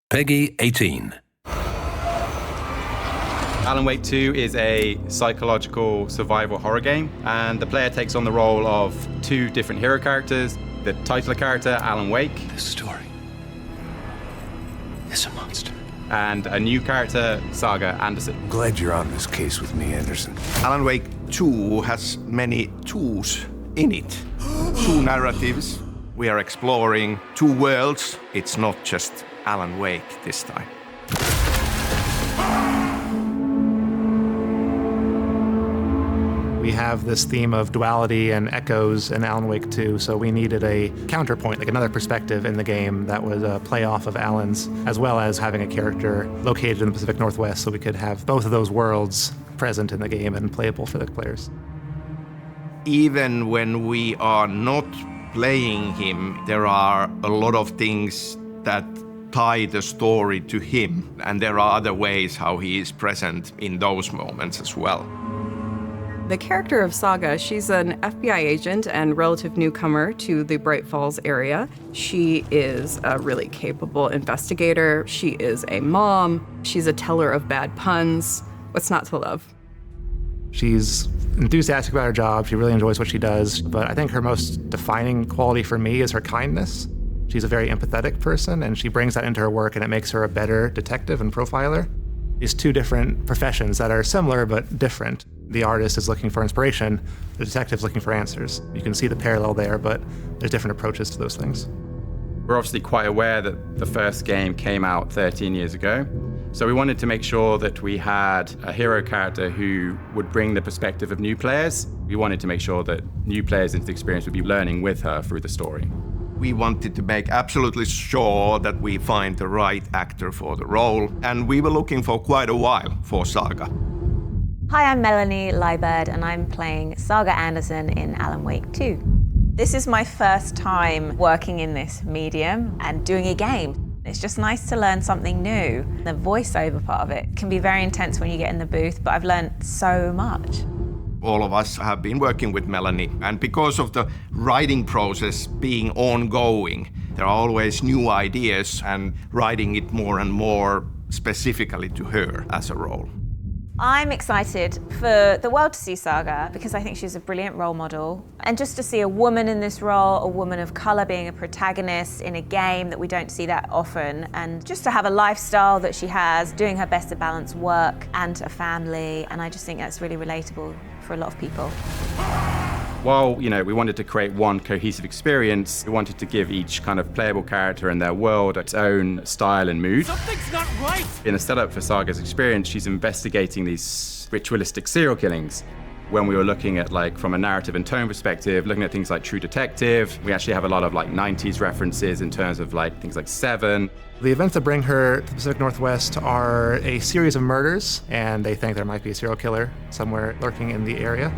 Peggy 18. Alan Wake 2 is a psychological survival horror game, and the player takes on the role of two different hero characters. The title character, Alan Wake. This story is a monster. And a new character, Saga Anderson. Glad you're on this case with me, Anderson. Alan Wake 2 has many twos in it. Two narratives. We are exploring two worlds. It's not just Alan Wake this time. We have this theme of duality and echoes in Alan Wake 2, so we needed a counterpoint, like another perspective in the game that would play off of Alan's, as well as having a character located in the Pacific Northwest, so we could have both of those worlds present in the game and playable for the players. Even when we are not playing him, there are a lot of things that tie the story to him, and there are other ways how he is present in those moments as well. The character of Saga, she's an FBI agent and relative newcomer to the Bright Falls area. She is a really capable investigator. She is a mom. She's a teller of bad puns. What's not to love? She's enthusiastic about her job. She really enjoys what she does, but I think her most defining quality for me is her kindness. She's a very empathetic person, and she brings that into her work, and it makes her a better detective and profiler. These two different professions that are similar but different. The artist is looking for inspiration, the detective's looking for answers. You can see the parallel there, but there's different approaches to those things. We're obviously quite aware that the first game came out 13 years ago, so we wanted to make sure that we had a hero character who would bring the perspective of new players. We wanted to make sure that new players into the experience would be learning with her through the story. We wanted to make absolutely sure that we find the right actor for the role, and we were looking for quite a while for Saga. Hi, I'm Melanie Liebird, and I'm playing Saga Anderson in Alan Wake 2. This is my first time working in this medium and doing a game. It's just nice to learn something new. The voiceover part of it can be very intense when you get in the booth, but I've learned so much. All of us have been working with Melanie, and because of the writing process being ongoing, there are always new ideas and writing it more and more specifically to her as a role. I'm excited for the world to see Saga because I think she's a brilliant role model. And just to see a woman in this role, a woman of colour being a protagonist in a game that we don't see that often, and just to have a lifestyle that she has, doing her best to balance work and a family, and I just think that's really relatable for a lot of people. While, we wanted to create one cohesive experience, we wanted to give each kind of playable character and their world its own style and mood. Something's not right! In the setup for Saga's experience, she's investigating these ritualistic serial killings. When we were looking at, from a narrative and tone perspective, looking at things like True Detective, we actually have a lot of 90s references in terms of things like Seven. The events that bring her to the Pacific Northwest are a series of murders, and they think there might be a serial killer somewhere lurking in the area.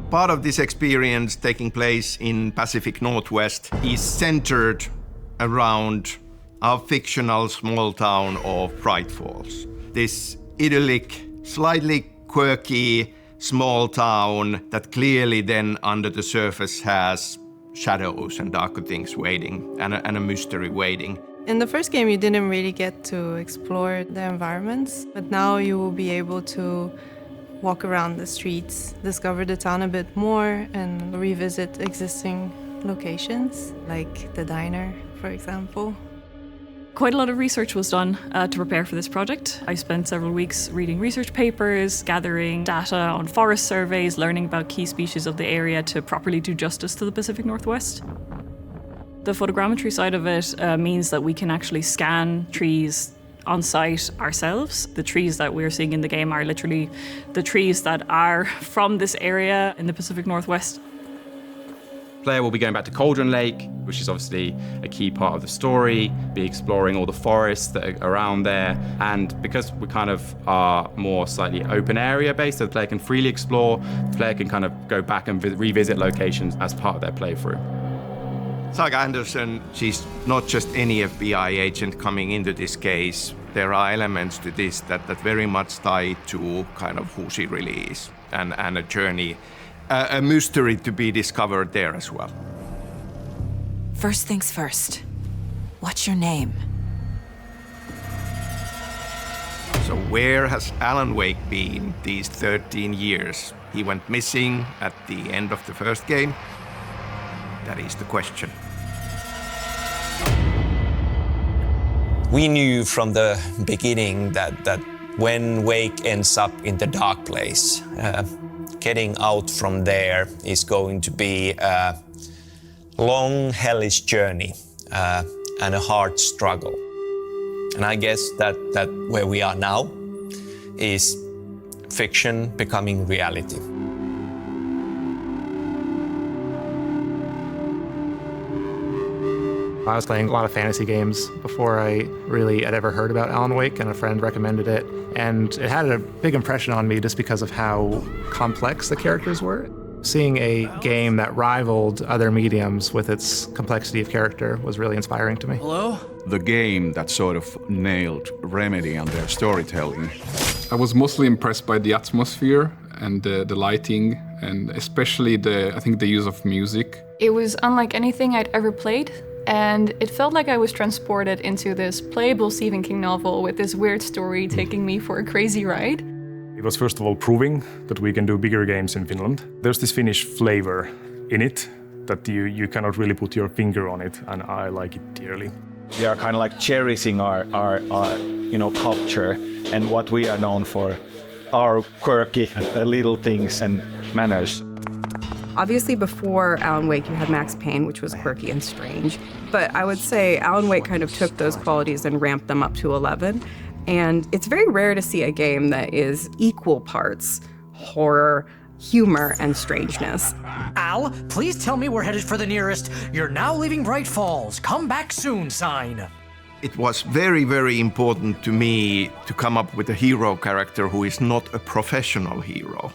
Part of this experience taking place in Pacific Northwest is centered around our fictional small town of Bright Falls. This idyllic, slightly quirky small town that clearly then under the surface has shadows and darker things waiting and a mystery waiting. In the first game, you didn't really get to explore the environments, but now you will be able to walk around the streets, discover the town a bit more, and revisit existing locations, like the diner, for example. Quite a lot of research was done to prepare for this project. I spent several weeks reading research papers, gathering data on forest surveys, learning about key species of the area to properly do justice to the Pacific Northwest. The photogrammetry side of it means that we can actually scan trees on site ourselves. The trees that we're seeing in the game are literally the trees that are from this area in the Pacific Northwest. Player will be going back to Cauldron Lake, which is obviously a key part of the story, be exploring all the forests that are around there, and because we kind of are more slightly open area based, so the player can freely explore, the player can kind of go back and revisit locations as part of their playthrough. Saga Anderson, she's not just any FBI agent coming into this case. There are elements to this that very much tie to kind of who she really is and a journey, a mystery to be discovered there as well. First things first. What's your name? Where has Alan Wake been these 13 years? He went missing at the end of the first game. That is the question. We knew from the beginning that when Wake ends up in the dark place, getting out from there is going to be a long, hellish journey and a hard struggle. And I guess that where we are now is fiction becoming reality. I was playing a lot of fantasy games before I really had ever heard about Alan Wake, and a friend recommended it. And it had a big impression on me just because of how complex the characters were. Seeing a game that rivaled other mediums with its complexity of character was really inspiring to me. Hello? The game that sort of nailed Remedy and their storytelling. I was mostly impressed by the atmosphere and the lighting, and especially I think the use of music. It was unlike anything I'd ever played, and it felt like I was transported into this playable Stephen King novel with this weird story taking me for a crazy ride. It was first of all proving that we can do bigger games in Finland. There's this Finnish flavor in it that you cannot really put your finger on it, and I like it dearly. We are kind of like cherishing our culture and what we are known for, our quirky little things and manners. Obviously, before Alan Wake, you had Max Payne, which was quirky and strange. But I would say Alan Wake kind of took those qualities and ramped them up to 11. And it's very rare to see a game that is equal parts horror, humor, and strangeness. Al, please tell me we're headed for the nearest "You're now leaving Bright Falls. Come back soon" sign. It was very, very important to me to come up with a hero character who is not a professional hero.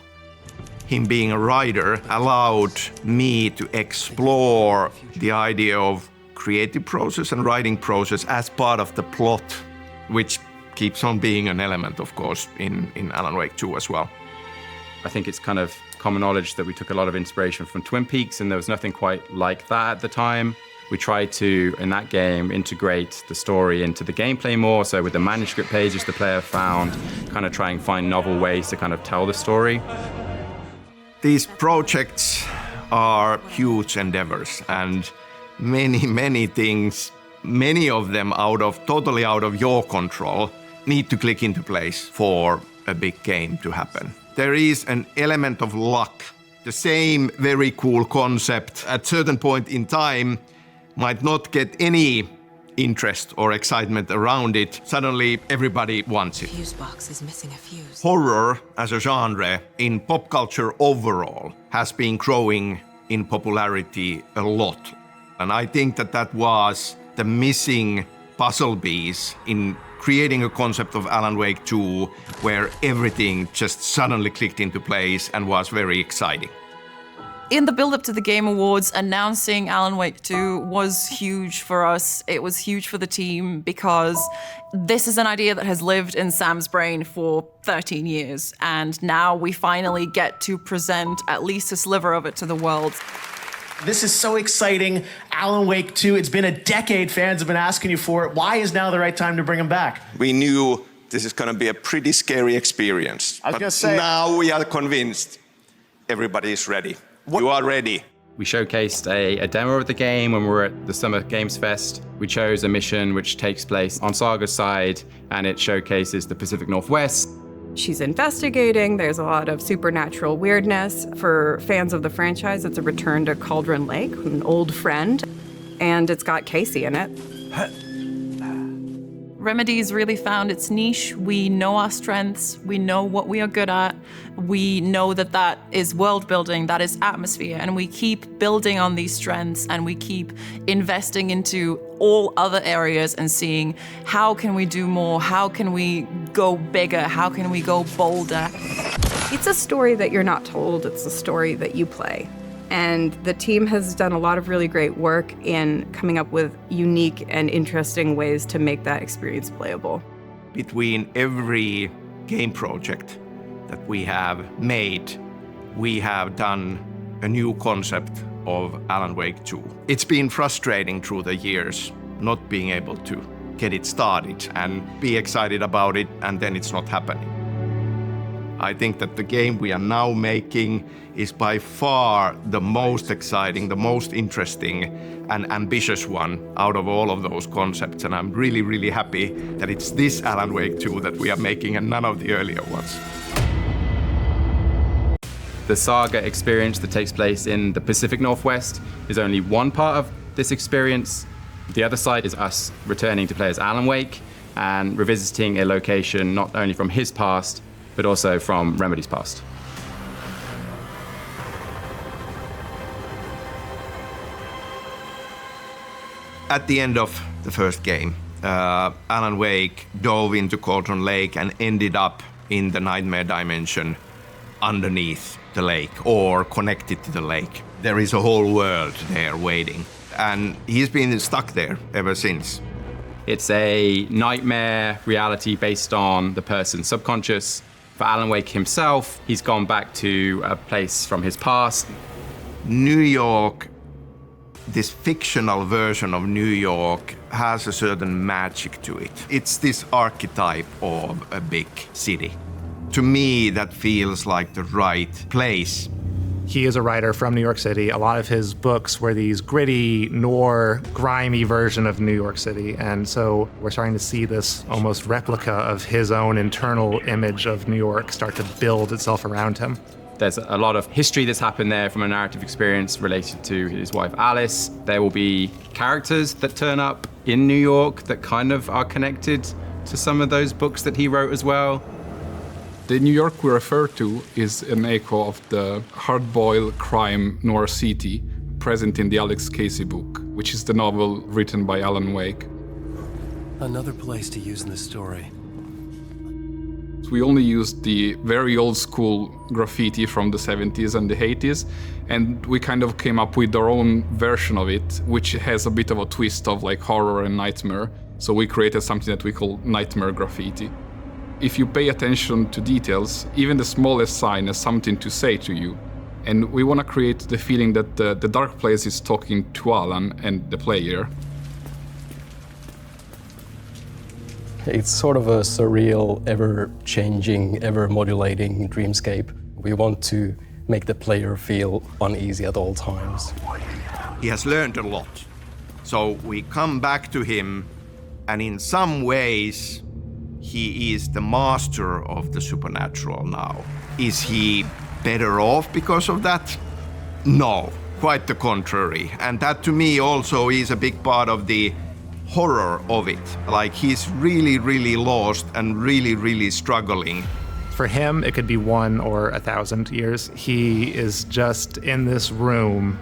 Him being a writer allowed me to explore the idea of creative process and writing process as part of the plot, which keeps on being an element, of course, in Alan Wake 2 as well. I think it's kind of common knowledge that we took a lot of inspiration from Twin Peaks, and there was nothing quite like that at the time. We tried to, in that game, integrate the story into the gameplay more, so with the manuscript pages the player found, kind of try and find novel ways to kind of tell the story. These projects are huge endeavors, and many things, many of them totally out of your control, need to click into place for a big game to happen. There is an element of luck. The same very cool concept at a certain point in time might not get any interest or excitement around it. Suddenly everybody wants it. Fuse box is missing a fuse. Horror as a genre in pop culture overall has been growing in popularity a lot. And I think that was the missing puzzle piece in creating a concept of Alan Wake 2 where everything just suddenly clicked into place and was very exciting. In the build-up to the Game Awards, announcing Alan Wake 2 was huge for us. It was huge for the team because this is an idea that has lived in Sam's brain for 13 years, and now we finally get to present at least a sliver of it to the world. This is so exciting. Alan Wake 2, it's been a decade fans have been asking you for it. Why is now the right time to bring him back? We knew this is going to be a pretty scary experience. I was going to say... Now we are convinced everybody is ready. You are ready. We showcased a demo of the game when we were at the Summer Games Fest. We chose a mission which takes place on Saga's side, and it showcases the Pacific Northwest. She's investigating. There's a lot of supernatural weirdness. For fans of the franchise, it's a return to Cauldron Lake, an old friend, and it's got Casey in it. Remedy's really found its niche. We know our strengths. We know what we are good at. We know that is world building, that is atmosphere, and we keep building on these strengths, and we keep investing into all other areas and seeing how can we do more, how can we go bigger, how can we go bolder. It's a story that you're not told, it's a story that you play. And the team has done a lot of really great work in coming up with unique and interesting ways to make that experience playable. Between every game project that we have made, we have done a new concept of Alan Wake 2. It's been frustrating through the years not being able to get it started and be excited about it, and then it's not happening. I think that the game we are now making is by far the most exciting, the most interesting and ambitious one out of all of those concepts. And I'm really, really happy that it's this Alan Wake 2 that we are making and none of the earlier ones. The saga experience that takes place in the Pacific Northwest is only one part of this experience. The other side is us returning to play as Alan Wake and revisiting a location not only from his past, but also from Remedy's past. At the end of the first game, Alan Wake dove into Cauldron Lake and ended up in the nightmare dimension underneath the lake or connected to the lake. There is a whole world there waiting, and he's been stuck there ever since. It's a nightmare reality based on the person's subconscious. For Alan Wake himself, he's gone back to a place from his past. New York, this fictional version of New York, has a certain magic to it. It's this archetype of a big city. To me, that feels like the right place. He is a writer from New York City. A lot of his books were these gritty, noir, grimy version of New York City. And so we're starting to see this almost replica of his own internal image of New York start to build itself around him. There's a lot of history that's happened there from a narrative experience related to his wife, Alice. There will be characters that turn up in New York that kind of are connected to some of those books that he wrote as well. The New York we refer to is an echo of the hard-boiled crime noir city present in the Alex Casey book, which is the novel written by Alan Wake. Another place to use in the story. We only used the very old school graffiti from the 70s and the 80s, and we kind of came up with our own version of it, which has a bit of a twist of like horror and nightmare. So we created something that we call nightmare graffiti. If you pay attention to details, even the smallest sign has something to say to you. And we want to create the feeling that the dark place is talking to Alan and the player. It's sort of a surreal, ever-changing, ever-modulating dreamscape. We want to make the player feel uneasy at all times. He has learned a lot. So we come back to him, and in some ways, he is the master of the supernatural now. Is he better off because of that? No, quite the contrary. And that to me also is a big part of the horror of it. Like he's really, really lost and really, really struggling. For him, it could be 1 or 1,000 years. He is just in this room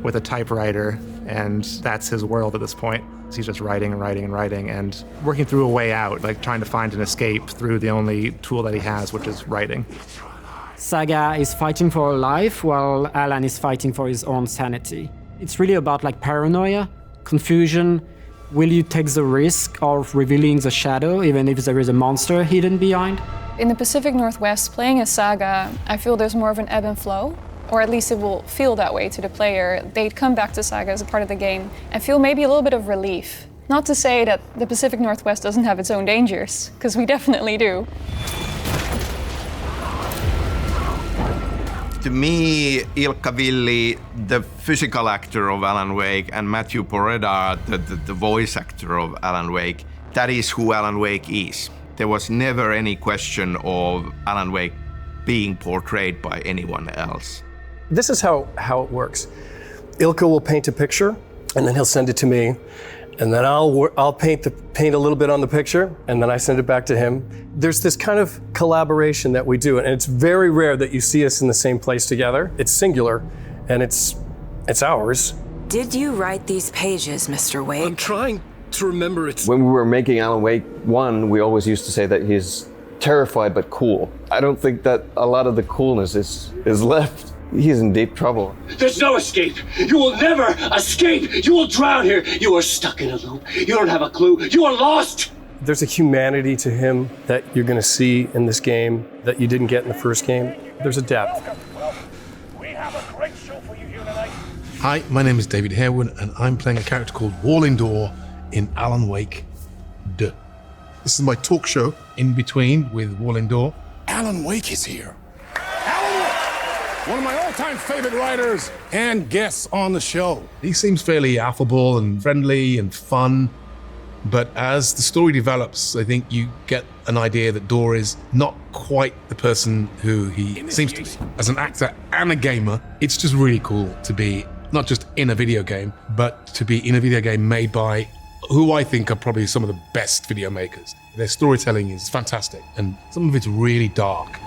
with a typewriter, and that's his world at this point. He's just writing and writing and writing and working through a way out, like trying to find an escape through the only tool that he has, which is writing. Saga is fighting for her life while Alan is fighting for his own sanity. It's really about like paranoia, confusion. Will you take the risk of revealing the shadow even if there is a monster hidden behind? In the Pacific Northwest, playing as Saga, I feel there's more of an ebb and flow, or at least it will feel that way to the player. They'd come back to Saga as a part of the game and feel maybe a little bit of relief. Not to say that the Pacific Northwest doesn't have its own dangers, because we definitely do. To me, Ilkka Villi, the physical actor of Alan Wake, and Matthew Poreda, the voice actor of Alan Wake, that is who Alan Wake is. There was never any question of Alan Wake being portrayed by anyone else. This is how it works. Ilkka will paint a picture, and then he'll send it to me, and then I'll paint a little bit on the picture, and then I send it back to him. There's this kind of collaboration that we do, and it's very rare that you see us in the same place together. It's singular, and it's ours. Did you write these pages, Mr. Wake? I'm trying to remember it. When we were making Alan Wake 1, we always used to say that he's terrified but cool. I don't think that a lot of the coolness is left. He's in deep trouble. There's no escape. You will never escape. You will drown here. You are stuck in a loop. You don't have a clue. You are lost. There's a humanity to him that you're going to see in this game that you didn't get in the first game. There's a depth. We have a great show for you here tonight. Hi, my name is David Harewood, and I'm playing a character called Walling Door in Alan Wake This is my talk show in between with Wallendor. Alan Wake is here. Alan Wake, one of my all-time favorite writers and guests on the show. He seems fairly affable and friendly and fun. But as the story develops, I think you get an idea that Dor is not quite the person who he seems to be. As an actor and a gamer, it's just really cool to be not just in a video game, but to be in a video game made by who I think are probably some of the best video makers. Their storytelling is fantastic, and some of it's really dark.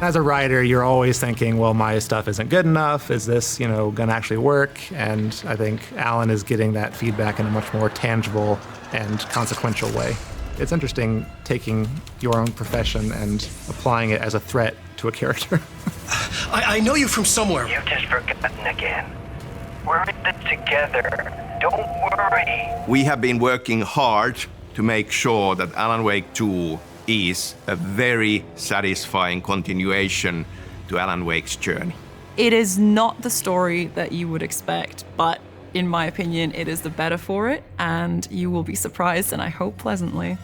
As a writer, you're always thinking, well, my stuff isn't good enough. Is this, going to actually work? And I think Alan is getting that feedback in a much more tangible and consequential way. It's interesting taking your own profession and applying it as a threat to a character. I know you from somewhere. You've just forgotten again. We're in it together. Don't worry. We have been working hard to make sure that Alan Wake 2 is a very satisfying continuation to Alan Wake's journey. It is not the story that you would expect, but in my opinion, it is the better for it, and you will be surprised, and I hope pleasantly.